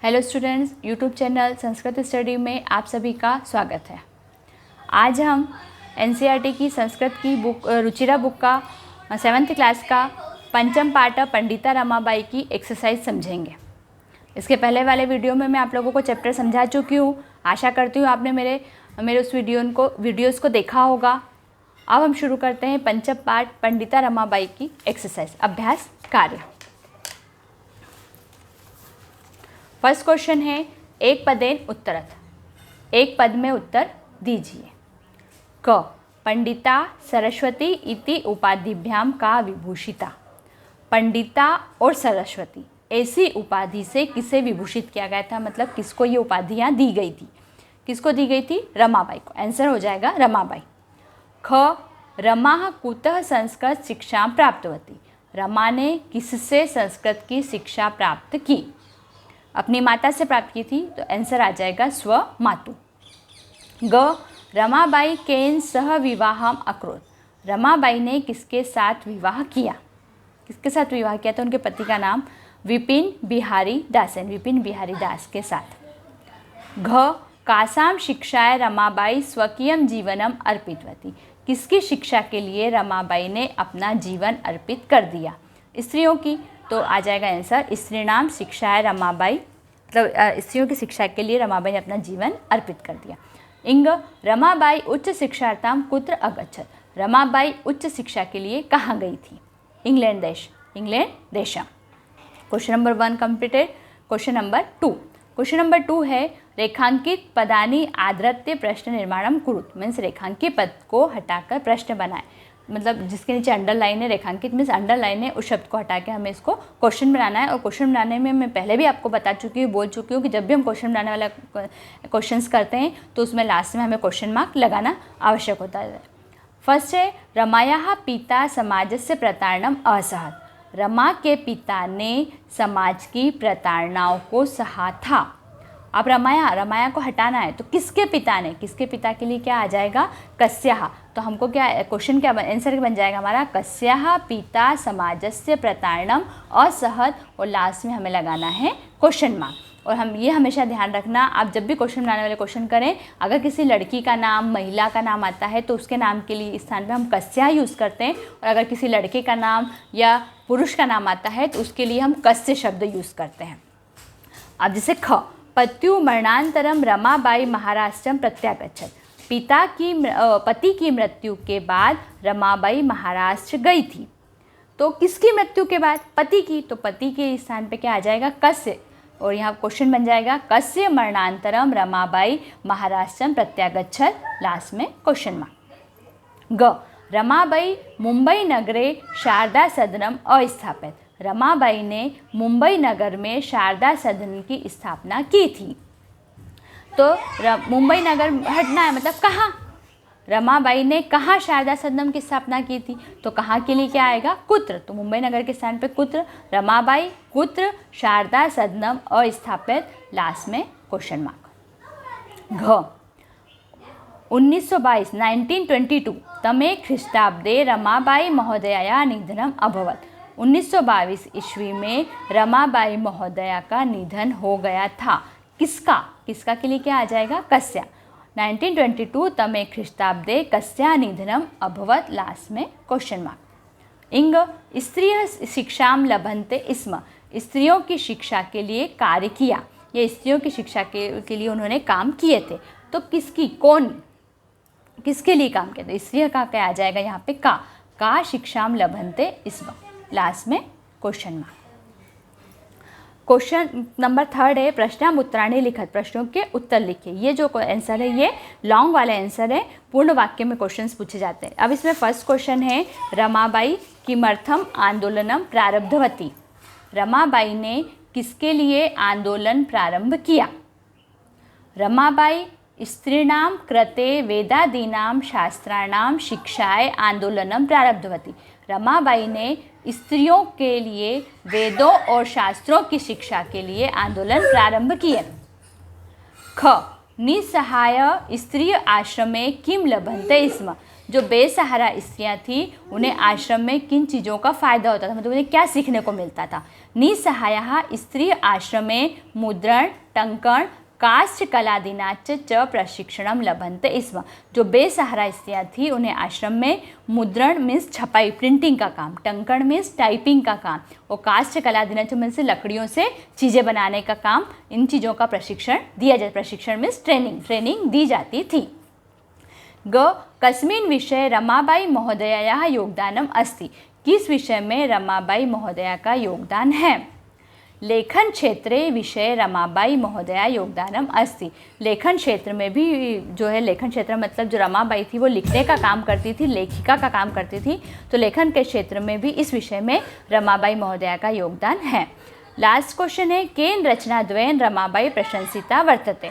Hello students, YouTube channel Sanskrit study में आप सभी का स्वागत है। आज हम एनसीईआरटी की संस्कृत की बुक रुचिरा बुक का 7th क्लास का पंचम पाठ पंडिता रमाबाई की एक्सरसाइज समझेंगे। इसके पहले वाले वीडियो में मैं आप लोगों को चैप्टर समझा चुकी हूँ। आशा करती हूँ आपने मेरे उस वीडियोज़ को देखा होगा। अब हम शुरू करते हैं पंचम पाठ पंडिता रमाबाई की एक्सरसाइज अभ्यास कार्य। फर्स्ट क्वेश्चन है एक पदेन उत्तरत, एक पद में उत्तर दीजिए। क पंडिता सरस्वती इति उपाधिभ्याम का विभूषिता। पंडिता और सरस्वती ऐसी उपाधि से किसे विभूषित किया गया था, मतलब किसको ये उपाधियाँ दी गई थी। किसको दी गई थी? रमाबाई को। आंसर हो जाएगा रमाबाई। ख रमा कुतः संस्कृत शिक्षा प्राप्तवती। रमा ने किससे संस्कृत की शिक्षा प्राप्त की? अपनी माता से प्राप्त की थी, तो आंसर आ जाएगा स्व मातु। ग रमाबाई केन सह विवाहम अकरोत। रमाबाई ने किसके साथ विवाह किया? किसके साथ विवाह किया था? उनके पति का नाम विपिन बिहारी दासन, विपिन बिहारी दास के साथ। घ कासाम शिक्षाय रमाबाई स्वकीयम जीवनम अर्पितवती। किसकी शिक्षा के लिए रमाबाई ने अपना जीवन अर्पित कर दिया? स्त्रियों की, तो आ जाएगा आंसर स्त्रीणाम शिक्षाय रमाबाई, मतलब स्त्रियों की शिक्षा के लिए रमाबाई ने अपना जीवन अर्पित कर दिया। इंग रमाबाई उच्च शिक्षार्थम कुत्र अगच्छत। रमाबाई उच्च शिक्षा के लिए कहाँ गई थी? इंग्लैंड देश, England Desam. Question number 1 completed. Question number 2। Question number 2 है रेखांकित पदानी आदृत्य प्रश्न निर्माणम कुरुत। मीन्स रेखांकित पद को हटाकर प्रश्न बनाए, मतलब जिसके नीचे अंडरलाइन है। रेखांकित मीन्स अंडरलाइन है, उस शब्द को हटा के हमें इसको क्वेश्चन बनाना है। और क्वेश्चन बनाने में मैं पहले भी आपको बता चुकी हूँ, बोल चुकी हूँ कि जब भी हम क्वेश्चन बनाने वाला क्वेश्चंस करते हैं तो उसमें लास्ट में हमें क्वेश्चन मार्क लगाना आवश्यक होता है। फर्स्ट है रमायाः पिता समाजस्य प्रताड़नम असहत। रमा के पिता ने समाज की प्रताड़नाओं को सहा था। अब रमाया को हटाना है, तो किसके पिता ने? किसके पिता के लिए क्या आ जाएगा? कस्याः। तो हमको क्या क्वेश्चन क्या आंसर बन जाएगा हमारा? कस्याः पिता समाजस्य प्रताड़नम असहत, और लास्ट में हमें लगाना है क्वेश्चन मार्क। और हम ये हमेशा ध्यान रखना, आप जब भी क्वेश्चन बनाने वाले क्वेश्चन करें, अगर किसी लड़की का नाम महिला का नाम आता है तो उसके नाम के लिए इस स्थान पे हम कस्या यूज़ करते हैं, और अगर किसी लड़के का नाम या पुरुष का नाम आता है तो उसके लिए हम कस्य शब्द यूज़ करते हैं। अब जैसे ख पत्यु मरणांतरम रमाबाई महाराष्ट्रम प्रत्यागच्छत। पति की मृत्यु के बाद रमाबाई महाराष्ट्र गई थी। तो किसकी मृत्यु के बाद? पति की। तो पति के स्थान पे क्या आ जाएगा? कस्य। और यहाँ क्वेश्चन बन जाएगा कस्य मरणांतरम रमाबाई महाराष्ट्रम प्रत्यागच्छत, लास्ट में क्वेश्चन मार्क। ग रमाबाई मुंबई नगरे शारदा सदनम अस्थापित। रमाबाई ने मुंबई नगर में शारदा सदन की स्थापना की थी। तो मुंबई नगर हटना है, मतलब कहाँ? रमाबाई ने कहाँ शारदा सदनम की स्थापना की थी? तो कहाँ के लिए क्या आएगा? कुत्र। तो मुंबई नगर के स्थान पे कुत्र, रमाबाई कुत्र शारदा सदनम अस्थापित, लास्ट में क्वेश्चन मार्क। घ 1922 तमे ख्रीष्टाब्दे रमाबाई महोदया निधनम अभवत। 1922 ईस्वी में रमाबाई महोदया का निधन हो गया था। किसका? किसका के लिए क्या आ जाएगा? कस्या। 1922 तमे ख्रीष्टाब्दे कस्या निधनम अभवत, लास्ट में क्वेश्चन मार्क। इंग स्त्रियः शिक्षाम लभन्ते स्म। स्त्रियों की शिक्षा के लिए कार्य किया, ये स्त्रियों की शिक्षा के लिए उन्होंने काम किए थे। तो किसकी, कौन, किसके लिए काम किया? तो स्त्रियों का क्या आ जाएगा यहाँ पे? का शिक्षाम लभन्ते स्म, लास्ट में क्वेश्चन मार्क। क्वेश्चन नंबर 3 है प्रश्नम उत्तराणि लिखत। प्रश्नों के उत्तर लिखिए। ये जो आंसर है ये लॉन्ग वाले आंसर है, पूर्ण वाक्य में क्वेश्चंस पूछे जाते हैं। अब इसमें फर्स्ट क्वेश्चन है रमाबाई किमर्थम आंदोलनम प्रारब्धवती। रमाबाई ने किसके लिए आंदोलन प्रारंभ किया? रमाबाई स्त्रीणाम कृते वेदादीनां शास्त्राणां शिक्षाय आंदोलनम प्रारब्धवती। रमाबाई ने स्त्रियों के लिए वेदों और शास्त्रों की शिक्षा के लिए आंदोलन प्रारंभ किए। ख निसहाय स्त्री आश्रमे किम लभन्ते स्म। जो बेसहारा स्त्रियाँ थी उन्हें आश्रम में किन चीज़ों का फ़ायदा होता था, मतलब उन्हें क्या सीखने को मिलता था। निसहायाः स्त्री आश्रमे मुद्रण, टंकण, काष्ठ कलादिनाच च प्रशिक्षणम लभन्ते स्म। जो बेसहारा स्त्रियाँ थी उन्हें आश्रम में मुद्रण मीन्स छपाई प्रिंटिंग का काम, टंकण मीन्स टाइपिंग का काम और काष्ठ कलादिनाच मीन्स लकड़ियों से चीज़ें बनाने का काम, इन चीज़ों का प्रशिक्षण दिया जाता। प्रशिक्षण मीन्स ट्रेनिंग दी जाती थी। ग कस्मिन् विषये रमाबाई महोदयायाः योगदानम अस्ति। किस विषय में रमाबाई महोदया का योगदान है। लेखन क्षेत्रे विषय रमाबाई महोदया योगदानम अस्ति। लेखन क्षेत्र में भी जो है, लेखन क्षेत्र मतलब जो रमाबाई थी वो लिखने का काम करती थी, लेखिका का काम करती थी, तो लेखन के क्षेत्र में भी इस विषय में रमाबाई महोदया का योगदान है। लास्ट क्वेश्चन है केन रचनाद्वयेन रमाबाई प्रशंसिता वर्तते।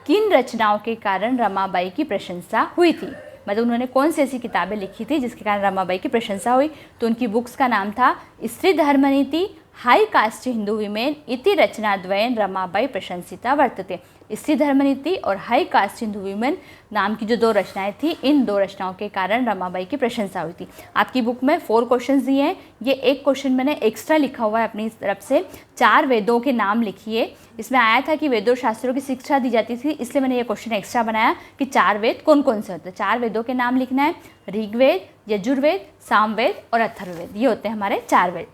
किन रचनाओं के कारण रमाबाई की प्रशंसा हुई थी, मतलब उन्होंने कौन सी ऐसी किताबें लिखी थी जिसके कारण रमाबाई की प्रशंसा हुई। तो उनकी बुक्स का नाम था स्त्री धर्मनीति, हाई कास्ट हिंदू विमेन इति रचनाद्वयेन रमाबाई प्रशंसिता वर्तते। स्त्री धर्मनीति और हाई कास्ट हिंदू विमेन नाम की जो 2 रचनाएं थी, इन 2 रचनाओं के कारण रमाबाई की प्रशंसा हुई थी। आपकी बुक में 4 क्वेश्चंस दिए हैं, ये एक क्वेश्चन मैंने एक्स्ट्रा लिखा हुआ है अपनी तरफ से। 4 वेदों के नाम लिखिए। इसमें आया था कि वेदों शास्त्रों की शिक्षा दी जाती थी, इसलिए मैंने ये क्वेश्चन एक्स्ट्रा बनाया कि 4 वेद कौन कौन से होते हैं। 4 वेदों के नाम लिखना है, ऋग्वेद, यजुर्वेद, सामवेद और अथर्ववेद, ये होते हैं हमारे 4 Veda.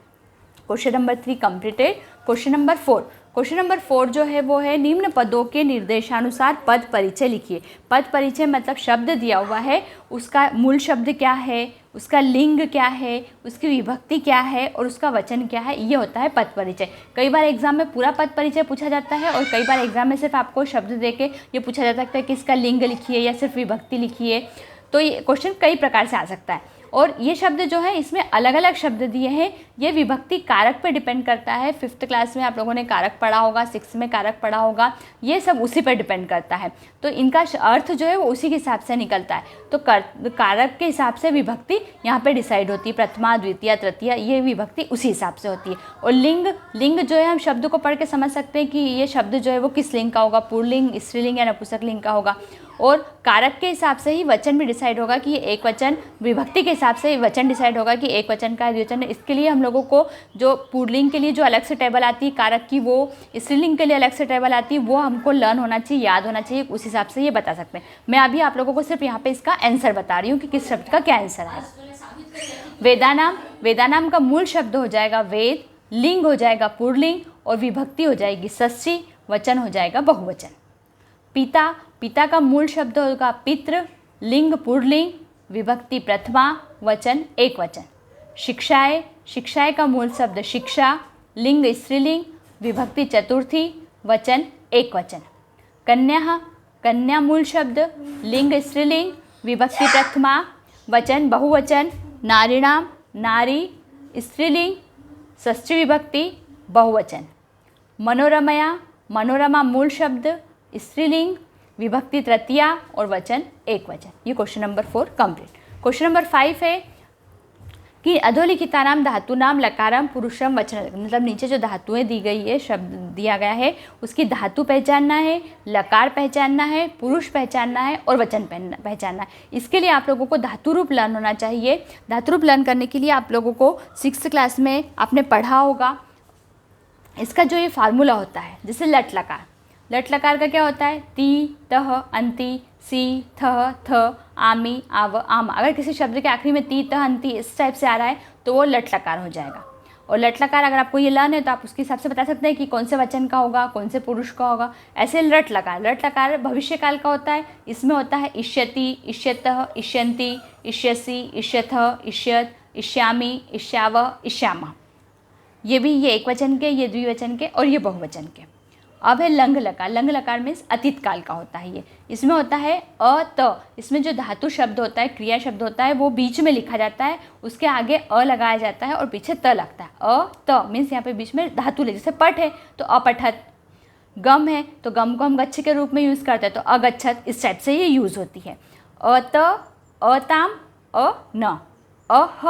Question number 3 completed. Question number 4, question number 4 जो है वो है निम्न पदों के निर्देशानुसार पद परिचय लिखिए। पद परिचय मतलब शब्द दिया हुआ है, उसका मूल शब्द क्या है, उसका लिंग क्या है, उसकी विभक्ति क्या है और उसका वचन क्या है, ये होता है पद परिचय। कई बार एग्जाम में पूरा पद परिचय पूछा जाता है और कई बार एग्जाम में सिर्फ आपको शब्द देके ये पूछा जा सकता है कि इसका लिंग लिखिए या सिर्फ विभक्ति लिखिए। तो ये क्वेश्चन कई प्रकार से आ सकता है और ये शब्द जो है इसमें अलग अलग शब्द दिए हैं। ये विभक्ति कारक पे डिपेंड करता है। 5th क्लास में आप लोगों ने कारक पढ़ा होगा, 6th में कारक पढ़ा होगा, ये सब उसी पर डिपेंड करता है। तो इनका अर्थ जो है वो उसी के हिसाब से निकलता है। तो कारक के हिसाब से विभक्ति यहाँ पे डिसाइड होती है, प्रथमा, द्वितीय, तृतीय, ये विभक्ति उसी हिसाब से होती है। और लिंग जो है हम शब्द को पढ़ के समझ सकते हैं कि ये शब्द जो है वो किस लिंग का होगा, पुल्लिंग, स्त्रीलिंग या नपुंसक लिंग का होगा। और कारक के हिसाब से ही वचन भी डिसाइड होगा कि ये एक वचन, विभक्ति के हिसाब से वचन डिसाइड होगा कि एक वचन का है, द्विवचन। इसके लिए हम लोगों को जो पुल्लिंग के लिए जो अलग से टेबल आती है कारक की, वो स्त्रीलिंग के लिए अलग से टेबल आती है, वो हमको लर्न होना चाहिए, याद होना चाहिए, उस हिसाब से ये बता सकते हैं। मैं अभी आप लोगों को सिर्फ यहाँ पे इसका आंसर बता रही हूँ कि किस शब्द का क्या आंसर है। वेदानाम का मूल शब्द हो जाएगा वेद, लिंग हो जाएगा पुल्लिंग और विभक्ति हो जाएगी षष्ठी, वचन हो जाएगा बहुवचन। पिता का मूल शब्द होगा पितृ, लिंग पुल्लिंग, विभक्ति प्रथमा, वचन एक वचन। शिक्षाएं का मूल शब्द शिक्षा, लिंग स्त्रीलिंग, विभक्ति चतुर्थी, वचन एक वचन। कन्या मूल शब्द लिंग स्त्रीलिंग, विभक्ति प्रथमा, वचन बहुवचन। नारीणाम नारी स्त्रीलिंग, षष्ठी विभक्ति बहुवचन। मनोरमा मूल शब्द स्त्रीलिंग, विभक्ति तृतीया और वचन एक वचन। ये question number 4 complete. Question number 5 है कि अधोलिखितानाम धातुनाम लकारम पुरुषम वचन, मतलब नीचे जो धातुएं दी गई है, शब्द दिया गया है, उसकी धातु पहचानना है, लकार पहचानना है, पुरुष पहचानना है और वचन पहचानना है। इसके लिए आप लोगों को धातु रूप लर्न होना चाहिए। धातु रूप लर्न करने के लिए आप लोगों को 6th क्लास में आपने पढ़ा होगा, इसका जो ये फार्मूला होता है, जैसे लट लकार। लट लकार का क्या होता है, ती, तह, अंति, सी, थह, थ, आमी, आव, आमा। अगर किसी शब्द के आखिरी में ती, तह, अंति इस टाइप से आ रहा है तो वो लट लकार हो जाएगा। और लट लकार अगर आपको ये लर्न है तो आप उसके हिसाब से बता सकते हैं कि कौन से वचन का होगा, कौन से पुरुष का होगा। ऐसे लट लकार भविष्य काल का होता है। इसमें होता है इष्यति, इष्यतः, इष्यन्ति, इष्यसि, इष्यथः, इष्यत, इष्यामि, इष्याव, इष्यामः। ये भी ये एक वचन के, ये द्विवचन के और ये बहुवचन के। अब है लंग लकार। लंग लकार मीन्स अतीत काल का होता है ये। इसमें होता है अ त, इसमें जो धातु शब्द होता है, क्रिया शब्द होता है, वो बीच में लिखा जाता है, उसके आगे अ लगाया जाता है और पीछे त लगता है। अ त मीन्स यहाँ पे बीच में धातु ले, जैसे पठ है तो अपठत, गम है तो गम को हम गच्छ के रूप में यूज़ करते हैं तो अगच्छत, इस टाइप से ये यूज़ होती है। अत, अताम, अ न, अह,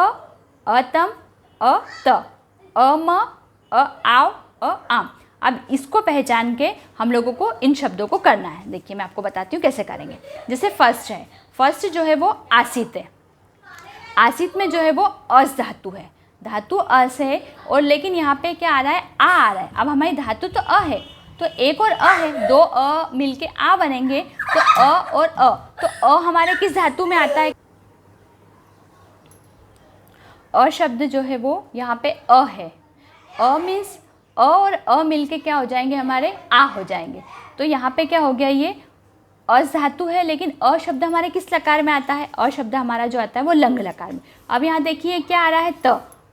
अतम, अ त, अम, अ आव, अ आम। अब इसको पहचान के हम लोगों को इन शब्दों को करना है। देखिए मैं आपको बताती हूँ कैसे करेंगे। जैसे फर्स्ट है, फर्स्ट जो है वो आसित है। आसित में जो है वो अस धातु है, धातु अस है, और लेकिन यहाँ पे क्या आ रहा है, आ रहा है। अब हमारी धातु तो अ है, तो एक और अ है, दो अ मिलके आ बनेंगे, तो अ और अ। तो अ हमारे किस धातु में आता है, अ शब्द जो है वो यहाँ पे अ है। अ मीन्स अ और अ मिलके क्या हो जाएंगे, हमारे आ हो जाएंगे। तो यहाँ पे क्या हो गया, ये अस धातु है, लेकिन अ शब्द हमारे किस लकार में आता है, अ शब्द हमारा जो आता है वो लंग लकार में। अब यहाँ देखिए क्या आ रहा है, त,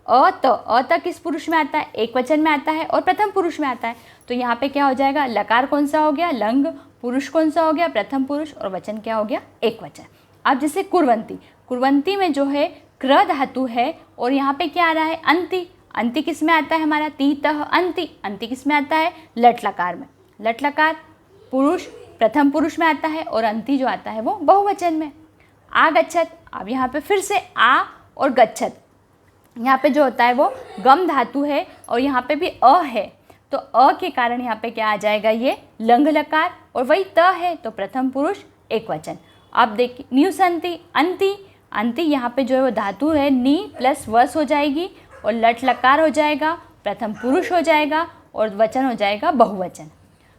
अ त किस पुरुष में आता है, एक वचन में आता है और प्रथम पुरुष में आता है। तो यहाँ पे क्या हो जाएगा, लकार कौन सा हो गया, लंग, पुरुष कौन सा हो गया, प्रथम पुरुष, और वचन क्या हो गया, एक वचन। अब जैसे कुर्वंती, कुर्वंती में जो है क्र धातु है, और यहाँ पे क्या आ रहा है, अंति। अंति किस में आता है हमारा, ती तह अंति। अंति किस में आता है, लट लकार में। लट लकार पुरुष प्रथम पुरुष में आता है, और अंति जो आता है वो बहुवचन में। आ गच्छत, अब यहाँ पे फिर से आ और गच्छत, यहाँ पे जो होता है वो गम धातु है, और यहाँ पे भी अ है, तो अ के कारण यहाँ पे क्या आ जाएगा, ये लंग लकार, और वही त है तो प्रथम पुरुष एक वचन। अब देखिए न्यूसंति, अंति, अंति यहाँ पे जो है वो धातु है, नी प्लस वस हो जाएगी, और लट लकार हो जाएगा, प्रथम पुरुष हो जाएगा, और वचन हो जाएगा बहुवचन।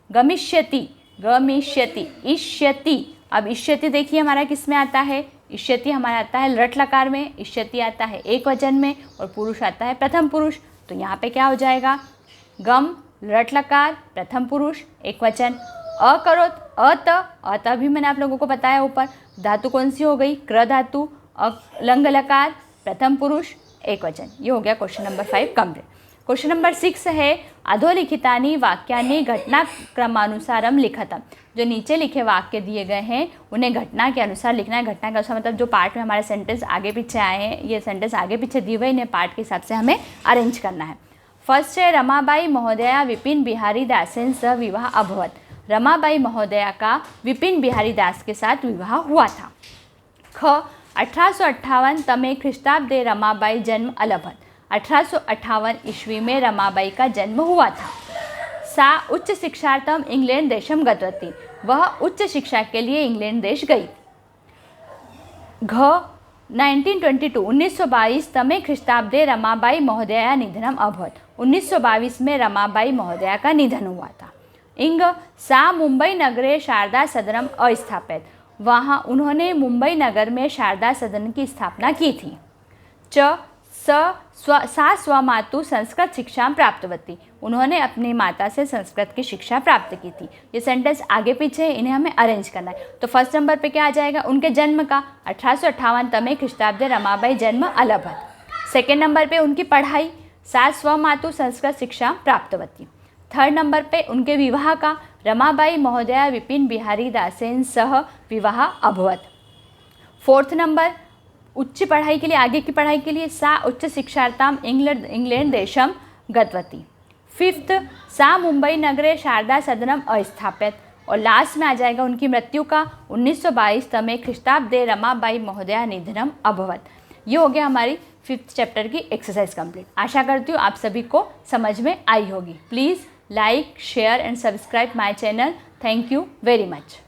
गमिष्यति, गमिष्यति, इष्यति। अब इष्यति देखिए हमारा किस में आता है, इष्यति हमारा आता है लट लकार में, इष्यति आता है एक वचन में, और पुरुष आता है प्रथम पुरुष। तो यहाँ पे क्या हो जाएगा, गम लट लकार प्रथम पुरुष एक वचन। अकरोत, अत भी मैंने आप लोगों को बताया ऊपर, धातु कौन सी हो गई, क्र धातु, लंग लकार प्रथम पुरुष एक वचन। ये हो गया question number 5 complete. Question number 6 है, अधोलिखितानि वाक्यानि घटनाक्रमानुसारम लिखतम। जो नीचे लिखे वाक्य दिए गए हैं उन्हें घटना के अनुसार लिखना है। घटना के अनुसार मतलब जो पार्ट में हमारे सेंटेंस आगे पीछे आए हैं, ये सेंटेंस आगे पीछे दिए हुए, इन्हें पार्ट के हिसाब से हमें अरेंज करना है। फर्स्ट है, रमाबाई महोदया विपिन बिहारी दासेन सह विवाह अभवत। रमाबाई महोदया का विपिन बिहारी दास के साथ विवाह हुआ था। ख, 1858 तमे ख्रीष्टाब्दे रमाबाई जन्म अलभत। 1858 ईस्वी में रमाबाई का जन्म हुआ था। सा उच्च शिक्षार्थम इंग्लैंड देशम गतवती। वह उच्च शिक्षा के लिए इंग्लैंड देश गई। घ, 1922 तमे ख्रीष्टाब्दे रमाबाई महोदया निधनम अभवत। 1922 में रमाबाई महोदया का निधन हुआ था। इंग, सा मुंबई नगरे शारदा सदनम अस्थापित। वहाँ उन्होंने मुंबई नगर में शारदा सदन की स्थापना की थी। च, सा स्वमातु संस्कृत शिक्षा प्राप्तवती। उन्होंने अपनी माता से संस्कृत की शिक्षा प्राप्त की थी। ये सेंटेंस आगे पीछे है, इन्हें हमें अरेंज करना है। तो फर्स्ट नंबर पे क्या आ जाएगा, उनके जन्म का, 1858 तमे ख्रीष्टाब्दे रमाबाई जन्म अलभत। सेकेंड नंबर पे उनकी पढ़ाई, सा स्वमातु संस्कृत शिक्षा प्राप्तवती। थर्ड नंबर पे उनके विवाह का, रमाबाई महोदया विपिन बिहारी दासेन सह विवाह अभवत। फोर्थ नंबर उच्च पढ़ाई के लिए, आगे की पढ़ाई के लिए, सा उच्च शिक्षार्थम इंग्लैंड देशम गतवती। फिफ्थ, सा मुंबई नगरे शारदा सदनम अस्थापित। और लास्ट में आ जाएगा उनकी मृत्यु का, 1922 तमे ख्रीष्टाब्दे रमाबाई महोदया निधनम अभवत। ये हो गया हमारी 5th चैप्टर की एक्सरसाइज कंप्लीट। आशा करती हूँ आप सभी को समझ में आई होगी। Please like, share and subscribe my channel. Thank you very much.